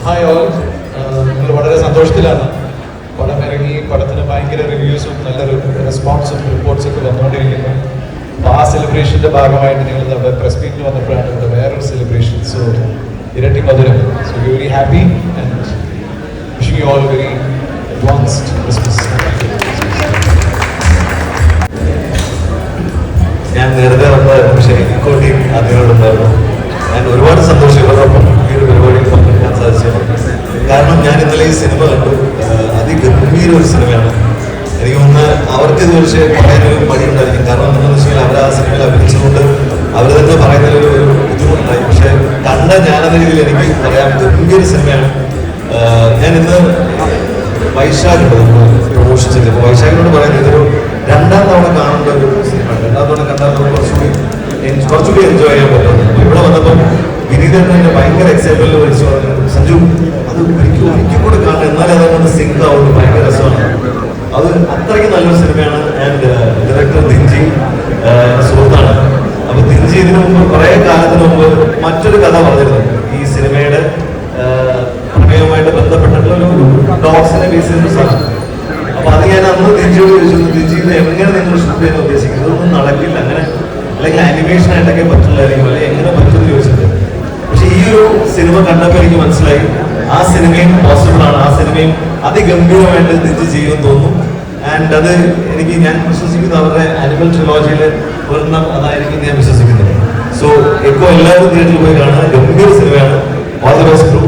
Hi all, നിങ്ങൾ വളരെ സന്തോഷത്തിലാണ്. പടം ഇറങ്ങി, പടത്തിന് ഭയങ്കര റിവ്യൂസും നല്ലൊരു റെസ്പോൺസും റിപ്പോർട്ട്സൊക്കെ വന്നുകൊണ്ടിരിക്കുന്നു. അപ്പോൾ ആ സെലിബ്രേഷൻ്റെ ഭാഗമായിട്ട് നിങ്ങൾ നമ്മുടെ പ്രസ് മീറ്റിൽ വന്നപ്പോഴാണ് ഇവിടെ വേറൊരു സെലിബ്രേഷൻ. സോ ഇരട്ടി മധുരം. So you very happy and wishing you all very advanced Christmas. ഞാൻ നേരത്തെ വന്ന ഷെയ്ക്കോട്ടിയും അതിനോടുണ്ടായിരുന്നു. ഞാൻ ഒരുപാട് സന്തോഷം ഇവരോടൊപ്പം ഈ ഒരു പരിപാടിയിൽ പങ്കെടുക്കാൻ സാധിച്ചത്. കാരണം ഞാൻ ഇന്നലെ ഈ സിനിമ കണ്ടു. അതിഗംഭീര ഒരു സിനിമയാണ്. എനിക്ക് തോന്നുന്നു അവർക്ക് ഇത് പക്ഷേ പറയാനൊരു മടിയുണ്ടായിരിക്കും. കാരണം എന്താണെന്ന് വെച്ച് കഴിഞ്ഞാൽ അവർ ആ സിനിമയിൽ അഭിനയിച്ചുകൊണ്ട് അവർ തന്നെ പറയുന്നതിൽ ഒരു ബുദ്ധിമുട്ടുണ്ടായി. പക്ഷെ കണ്ട ഞാനെന്ന രീതിയിൽ എനിക്ക് പറയാം ഗംഭീര സിനിമയാണ്. ഞാൻ ഇന്ന് വൈശാഖുണ്ട് പ്രൊമോഷൻ ചെയ്തത്. അപ്പോൾ വൈശാഖിനോട് പറയുന്നത് ഇതൊരു രണ്ടാം തവണ കാണേണ്ട ഒരു സിനിമയാണ്. രണ്ടാം തവണ കണ്ടാൽ നമുക്ക് കുറച്ചുകൂടി എൻജോയ് ചെയ്യാൻ പറ്റും. അപ്പോൾ ഇവിടെ വന്നപ്പോൾ വിനീതന്നെ ഭയങ്കര എക്സൈറ്റ്മെന്റ് വിളിച്ചു പറഞ്ഞു, സഞ്ജു അത് ഒരിക്കൽ കൂടെ കാണണം, എന്നാലും അതങ്ങനെ സിങ്ക് ആവുള്ളൂ, ഭയങ്കര രസമാണ്. അത് അത്രയ്ക്ക് നല്ലൊരു സിനിമയാണ്. ആൻഡ് ഡയറക്ടർ ദിൻജി സുഹൃത്താണ്. അപ്പൊ ദിൻജി ഇതിനു മുമ്പ് കുറെ കാലത്തിന് മുമ്പ് മറ്റൊരു കഥ പറഞ്ഞിരുന്നു ഈ സിനിമയുടെ പ്രണയവുമായിട്ട് ബന്ധപ്പെട്ടിട്ടുള്ള ഒരു ഡോഗ്സിനെ ബേസ് ചെയ്തൊരു സാധനം. അപ്പൊ അത് ഞാൻ അന്ന് ദിൻജിയോട് ചോദിച്ചു, ദിൻജി എങ്ങനെ നിങ്ങൾ ഷൂട്ട് ചെയ്യാൻ ഉദ്ദേശിക്കുന്നത്? ഇതൊന്നും നടക്കില്ല, അങ്ങനെ അല്ലെങ്കിൽ ആനിമേഷൻ ആയിട്ടൊക്കെ പറ്റില്ലായിരിക്കും, അല്ലെങ്കിൽ എങ്ങനെ പറ്റുമെന്ന് ചോദിച്ചിട്ട്. പക്ഷെ ഈ ഒരു സിനിമ കണ്ടപ്പോൾ എനിക്ക് മനസ്സിലായി ആ സിനിമയും പോസിബിൾ ആണ്, ആ സിനിമയും അതിഗംഭീരമായിട്ട് ദിൻജി ചെയ്യുമെന്ന് തോന്നുന്നു. ആൻഡ് അത് ഞാൻ വിശ്വസിക്കുന്നു അവരുടെ ആനിമൽ ട്രിലോജിയിൽ ഒരെണ്ണം അതായിരിക്കും ഞാൻ വിശ്വസിക്കുന്നത്. സോ എക്കോ എല്ലാവരും തിയേറ്ററിൽ പോയി കാണാൻ ഗംഭീര സിനിമയാണ്. All the best bro.